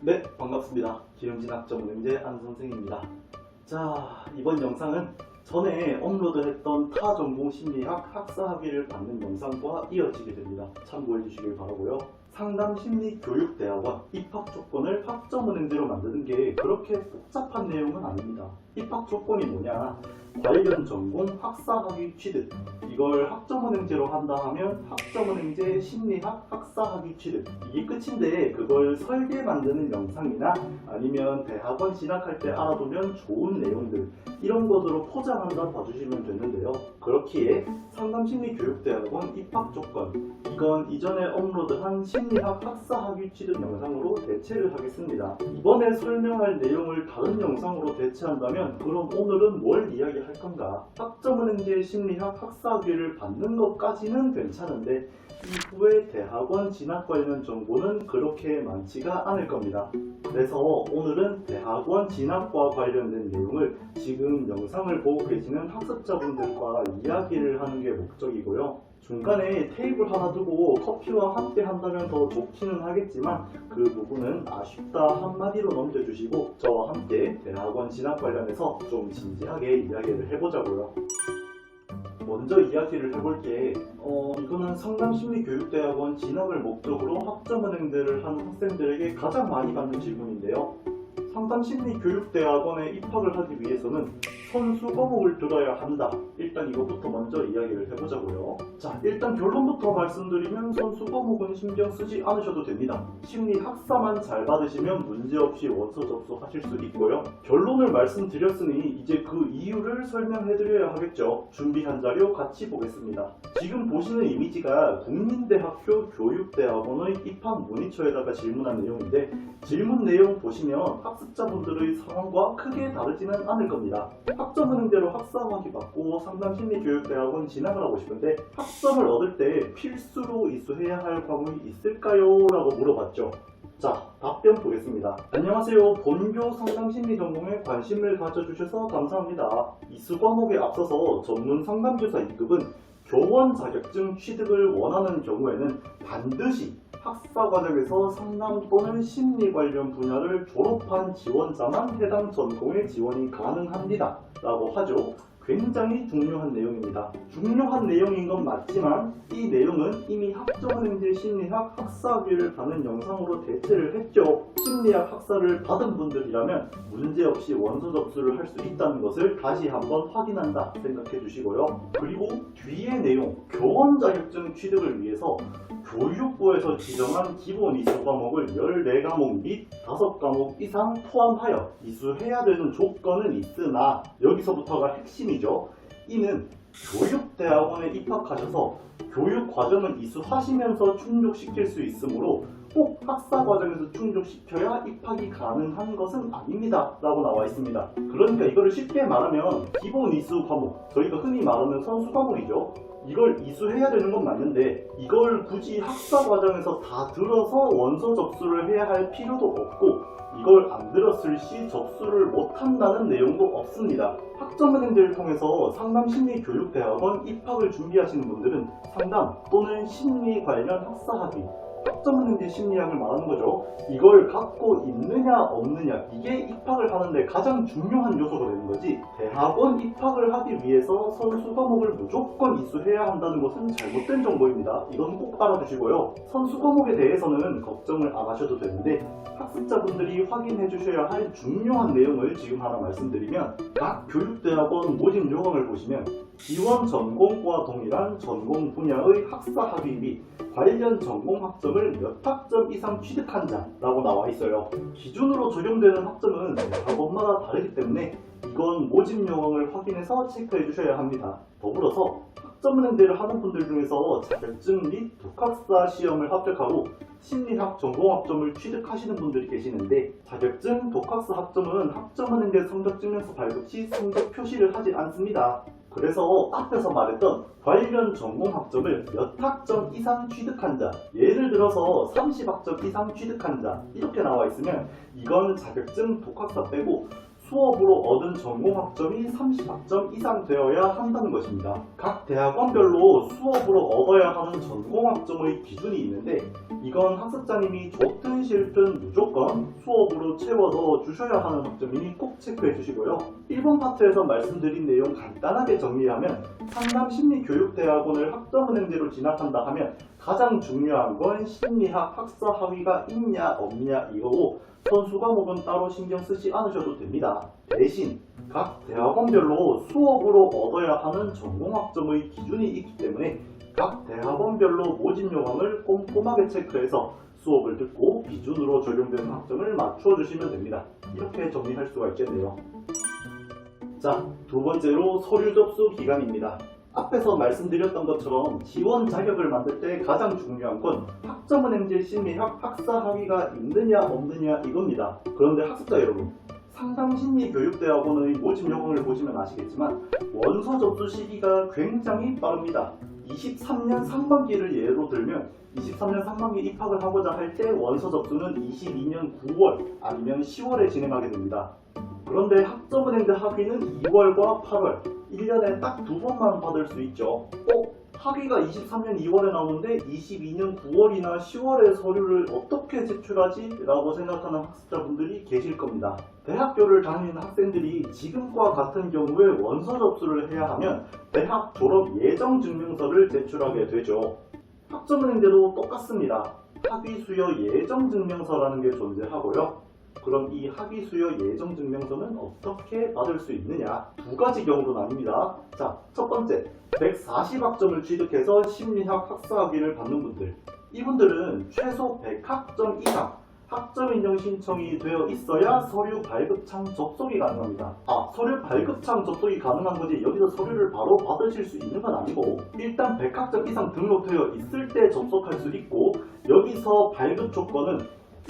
네, 반갑습니다. 기름진학점은행제 안선생입니다. 자, 이번 영상은 전에 업로드했던 타전공 심리학 학사학위를 받는 영상과 이어지게 됩니다. 참고해 주시길 바라고요. 상담심리교육대학원 입학 조건을 학점은행제로 만드는 게 그렇게 복잡한 내용은 아닙니다. 입학 조건이 뭐냐? 관련 전공 학사학위 취득, 이걸 학점은행제로 한다 하면 학점은행제 심리학 학사학위 취득, 이게 끝인데 그걸 설계 만드는 영상이나 아니면 대학원 진학할 때 알아두면 좋은 내용들, 이런 것으로 포장한다 봐주시면 되는데요. 그렇기에 상담심리교육대학원 입학 조건, 이건 이전에 업로드한 심리학 학사학위 취득 영상으로 대체를 하겠습니다. 이번에 설명할 내용을 다른 영상으로 대체한다면 그럼 오늘은 뭘 이야기할 건가? 학점은행제 심리학 학사학위를 받는 것까지는 괜찮은데 이후에 대학원 진학 관련 정보는 그렇게 많지가 않을 겁니다. 그래서 오늘은 대학원 진학과 관련된 내용을 지금 영상을 보고 계시는 학습자분들과 이야기를 하는 게 목적이고요. 중간에 테이블 하나 두고 커피와 함께 한다면 더 좋기는 하겠지만 그 부분은 아쉽다 한마디로 넘겨주시고 저와 함께 대학원 진학 관련해서 좀 진지하게 이야기를 해보자고요. 먼저 이야기를 해볼게. 이거는 상담심리교육대학원 진학을 목적으로 학점은행제를 한 학생들에게 가장 많이 받는 질문인데요. 상담심리교육대학원에 입학을 하기 위해서는 선수 과목을 들어야 한다. 일단 이것부터 먼저 이야기를 해보자고요. 자, 일단 결론부터 말씀드리면 선수 과목은 신경 쓰지 않으셔도 됩니다. 심리 학사만 잘 받으시면 문제없이 원서 접수하실 수 있고요. 결론을 말씀드렸으니 이제 그 이유를 설명해드려야 하겠죠. 준비한 자료 같이 보겠습니다. 지금 보시는 이미지가 국민대학교 교육대학원의 입학 문의처에다가 질문한 내용인데 질문 내용 보시면 학습자분들의 상황과 크게 다르지는 않을 겁니다. 학점은행제로 학사학위 받고 상담심리교육대학원 진학을 하고 싶은데 학점을 얻을 때 필수로 이수해야 할 과목이 있을까요? 라고 물어봤죠. 자, 답변 보겠습니다. 안녕하세요. 본교 상담심리 전공에 관심을 가져주셔서 감사합니다. 이수 과목에 앞서서 전문 상담교사 2급은 교원 자격증 취득을 원하는 경우에는 반드시 학사 과정에서 상담 또는 심리 관련 분야를 졸업한 지원자만 해당 전공에 지원이 가능합니다. 라고 하죠. 굉장히 중요한 내용입니다. 중요한 내용인 건 맞지만 이 내용은 이미 학점은행제 심리학 학사학위를 받는 영상으로 대체를 했죠. 심리학 학사를 받은 분들이라면 문제없이 원서 접수를 할 수 있다는 것을 다시 한번 확인한다 생각해 주시고요. 그리고 뒤의 내용, 교원 자격증 취득을 위해서 교육부에서 지정한 기본 이수 과목을 14과목 및 5과목 이상 포함하여 이수해야 되는 조건은 있으나 여기서부터가 핵심이죠. 이는 교육대학원에 입학하셔서 교육과정을 이수하시면서 충족시킬 수 있으므로 꼭 학사과정에서 충족시켜야 입학이 가능한 것은 아닙니다 라고 나와 있습니다. 그러니까 이거를 쉽게 말하면 기본 이수 과목, 저희가 흔히 말하는 선수 과목이죠. 이걸 이수해야 되는 건 맞는데 이걸 굳이 학사 과정에서 다 들어서 원서 접수를 해야 할 필요도 없고 이걸 안 들었을 시 접수를 못한다는 내용도 없습니다. 학점은행제를 통해서 상담심리교육대학원 입학을 준비하시는 분들은 상담 또는 심리 관련 학사학위, 학점은행제 심리학을 말하는 거죠. 이걸 갖고 있느냐 없느냐, 이게 입학을 하는데 가장 중요한 요소가 되는 거지, 대학원 입학을 하기 위해서 선수 과목을 무조건 이수해야 한다는 것은 잘못된 정보입니다. 이건 꼭 알아두시고요. 선수 과목에 대해서는 걱정을 안 하셔도 되는데 학습자분들이 확인해 주셔야 할 중요한 내용을 지금 하나 말씀드리면, 각 교육대학원 모집 요강을 보시면 지원 전공과 동일한 전공 분야의 학사학위 및 관련 전공 학점을 몇 학점 이상 취득한 자라고 나와 있어요. 기준으로 적용되는 학점은 대학원마다 다르기 때문에 이건 모집 요강을 확인해서 체크해 주셔야 합니다. 더불어서 학점은행제를 하는 분들 중에서 자격증 및 독학사 시험을 합격하고 심리학 전공학점을 취득하시는 분들이 계시는데 자격증, 독학사 학점은 학점은행제 성적증명서 발급 시 성적 표시를 하지 않습니다. 그래서 앞에서 말했던 관련 전공 학점을 몇 학점 이상 취득한 자, 예를 들어서 30학점 이상 취득한 자 이렇게 나와 있으면 이건 자격증, 독학사 빼고 수업으로 얻은 전공 학점이 30학점 이상 되어야 한다는 것입니다. 각 대학원별로 수업으로 얻어야 하는 전공 학점의 기준이 있는데 이건 학습자님이 좋든 싫든 무조건 수업으로 채워 넣어 주셔야 하는 학점이니 꼭 체크해 주시고요. 1번 파트에서 말씀드린 내용 간단하게 정리하면 상담심리교육대학원을 학점은행제로 진학한다 하면 가장 중요한 건 심리학 학사 학위가 있냐 없냐 이거고 선수 과목은 따로 신경 쓰지 않으셔도 됩니다. 대신 각 대학원별로 수업으로 얻어야 하는 전공학점의 기준이 있기 때문에 각 대학원별로 모집 요강을 꼼꼼하게 체크해서 수업을 듣고 기준으로 적용되는 학점을 맞춰 주시면 됩니다. 이렇게 정리할 수가 있겠네요. 자, 두 번째로 서류 접수 기간입니다. 앞에서 말씀드렸던 것처럼 지원 자격을 만들 때 가장 중요한 건 학점은행제 심리학 학사 학위가 있느냐 없느냐 이겁니다. 그런데 학습자 여러분, 상담심리교육대학원의 모집 요강을 보시면 아시겠지만 원서 접수 시기가 굉장히 빠릅니다. 23년 상반기를 예로 들면 23년 상반기 입학을 하고자 할 때 원서 접수는 22년 9월 아니면 10월에 진행하게 됩니다. 그런데 학점은행제 학위는 2월과 8월 1년에 딱 두 번만 받을 수 있죠. 학위가 23년 2월에 나오는데 22년 9월이나 10월에 서류를 어떻게 제출하지? 라고 생각하는 학습자분들이 계실 겁니다. 대학교를 다니는 학생들이 지금과 같은 경우에 원서 접수를 해야 하면 대학 졸업 예정 증명서를 제출하게 되죠. 학점은행제도 똑같습니다. 학위 수여 예정 증명서라는 게 존재하고요. 그럼 이 학위 수여 예정 증명서는 어떻게 받을 수 있느냐? 두 가지 경우로 나뉩니다. 자, 첫 번째, 140학점을 취득해서 심리학 학사학위를 받는 분들. 이분들은 최소 100학점 이상 학점 인정 신청이 되어 있어야 서류 발급창 접속이 가능합니다. 서류 발급창 접속이 가능한 거지 여기서 서류를 바로 받으실 수 있는 건 아니고 일단 100학점 이상 등록되어 있을 때 접속할 수 있고 여기서 발급 조건은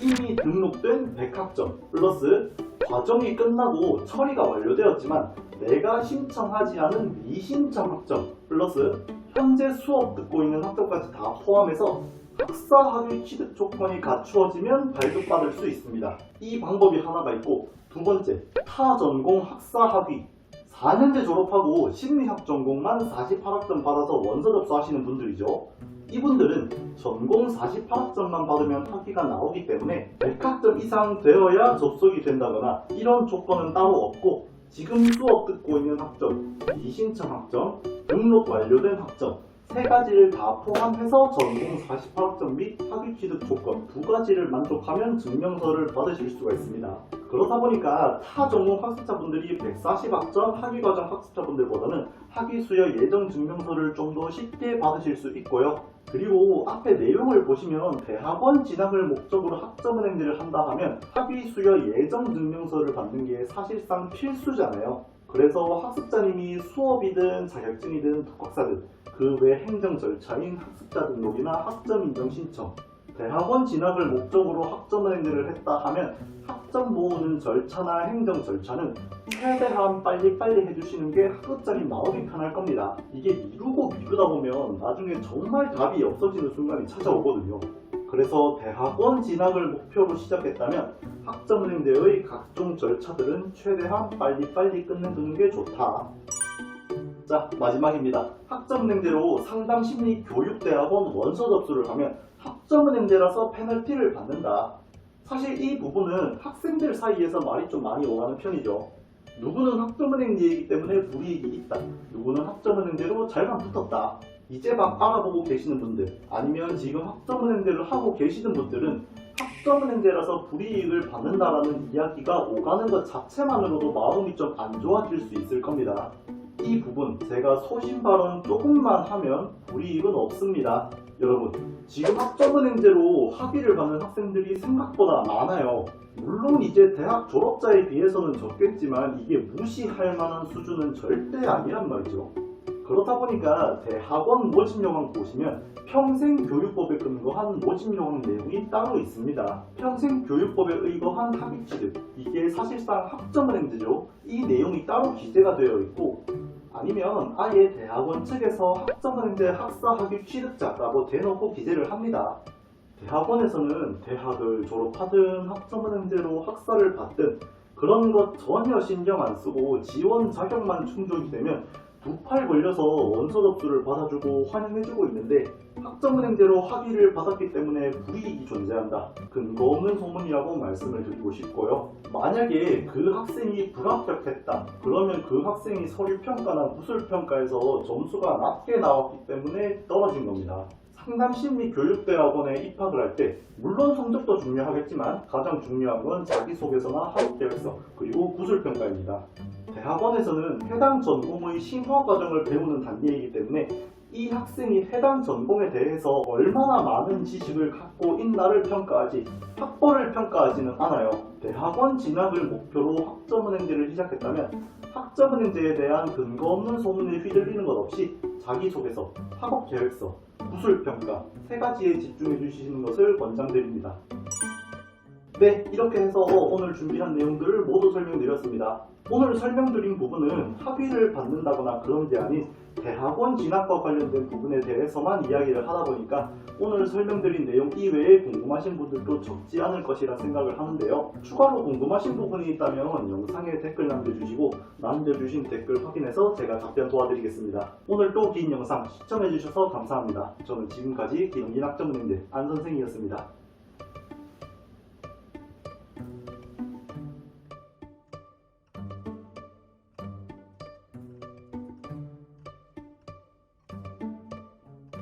이미 등록된 100학점 플러스 과정이 끝나고 처리가 완료되었지만 내가 신청하지 않은 미신청 학점 플러스 현재 수업 듣고 있는 학점까지 다 포함해서 학사 학위 취득 조건이 갖추어지면 발급받을 수 있습니다. 이 방법이 하나가 있고 두 번째, 타전공 학사 학위 4년제 졸업하고 심리학 전공만 48학점 받아서 원서 접수하시는 분들이죠. 이분들은 전공 48학점만 받으면 학위가 나오기 때문에 100학점 이상 되어야 접속이 된다거나 이런 조건은 따로 없고 지금 수업 듣고 있는 학점, 미신청 학점, 등록 완료된 학점 세 가지를 다 포함해서 전공 48학점 및 학위 취득 조건 두 가지를 만족하면 증명서를 받으실 수가 있습니다. 그렇다 보니까 타 전공 학습자분들이 140학점 학위과정 학습자분들보다는 학위 수여 예정 증명서를 좀 더 쉽게 받으실 수 있고요. 그리고 앞에 내용을 보시면 대학원 진학을 목적으로 학점은행제를 한다 하면 학위 수여 예정 증명서를 받는 게 사실상 필수잖아요. 그래서 학습자님이 수업이든 자격증이든 독학사든 그 외 행정 절차인 학습자 등록이나 학점 인정 신청, 대학원 진학을 목적으로 학점은행제를 했다 하면 학점 모으는 절차나 행정 절차는 최대한 빨리빨리 해주시는 게 학습자님 마음이 편할 겁니다. 이게 미루고 미루다 보면 나중에 정말 답이 없어지는 순간이 찾아오거든요. 그래서 대학원 진학을 목표로 시작했다면 학점은행제의 각종 절차들은 최대한 빨리빨리 끝내두는 게 좋다. 자, 마지막입니다. 학점은행제로 상담심리교육대학원 원서 접수를 하면 학점은행제라서 페널티를 받는다. 사실 이 부분은 학생들 사이에서 말이 좀 많이 오가는 편이죠. 누구는 학점은행제이기 때문에 불이익이 있다. 누구는 학점은행제로 잘만 붙었다. 이제 막 알아보고 계시는 분들 아니면 지금 학점은행제를 하고 계시는 분들은 학점은행제라서 불이익을 받는다라는 이야기가 오가는 것 자체만으로도 마음이 좀 안 좋아질 수 있을 겁니다. 이 부분 제가 소신 발언 조금만 하면 불이익은 없습니다. 여러분, 지금 학점은행제로 학위를 받는 학생들이 생각보다 많아요. 물론 이제 대학 졸업자에 비해서는 적겠지만 이게 무시할 만한 수준은 절대 아니란 말이죠. 그렇다 보니까 대학원 모집요강 보시면 평생교육법에 근거한 모집요강 내용이 따로 있습니다. 평생교육법에 의거한 학위 취득, 이게 사실상 학점은행제죠. 이 내용이 따로 기재가 되어 있고 아니면 아예 대학원 측에서 학점은행제 학사 학위 취득자라고 대놓고 기재를 합니다. 대학원에서는 대학을 졸업하든 학점은행제로 학사를 받든 그런 것 전혀 신경 안 쓰고 지원 자격만 충족이 되면 두 팔 벌려서 원서 접수를 받아주고 환영해주고 있는데 학점은행제로 학위를 받았기 때문에 불이익이 존재한다. 근거 없는 소문이라고 말씀을 드리고 싶고요. 만약에 그 학생이 불합격했다. 그러면 그 학생이 서류평가나 구술평가에서 점수가 낮게 나왔기 때문에 떨어진 겁니다. 상담심리교육대학원에 입학을 할 때 물론 성적도 중요하겠지만 가장 중요한 건 자기소개서나 학업계획서 그리고 구술평가입니다. 대학원에서는 해당 전공의 심화 과정을 배우는 단계이기 때문에 이 학생이 해당 전공에 대해서 얼마나 많은 지식을 갖고 있나를 평가하지 학벌을 평가하지는 않아요. 대학원 진학을 목표로 학점은행제를 시작했다면 학점은행제에 대한 근거 없는 소문에 휘둘리는 것 없이 자기소개서, 학업계획서, 구술평가 세 가지에 집중해 주시는 것을 권장드립니다. 네, 이렇게 해서 오늘 준비한 내용들을 모두 설명드렸습니다. 오늘 설명드린 부분은 학위를 받는다거나 그런 게 아닌 대학원 진학과 관련된 부분에 대해서만 이야기를 하다 보니까 오늘 설명드린 내용 이외에 궁금하신 분들도 적지 않을 것이라 생각을 하는데요. 추가로 궁금하신 부분이 있다면 영상에 댓글 남겨주시고 남겨주신 댓글 확인해서 제가 답변 도와드리겠습니다. 오늘도 긴 영상 시청해주셔서 감사합니다. 저는 지금까지 기영인 학점은행제 안선생이었습니다.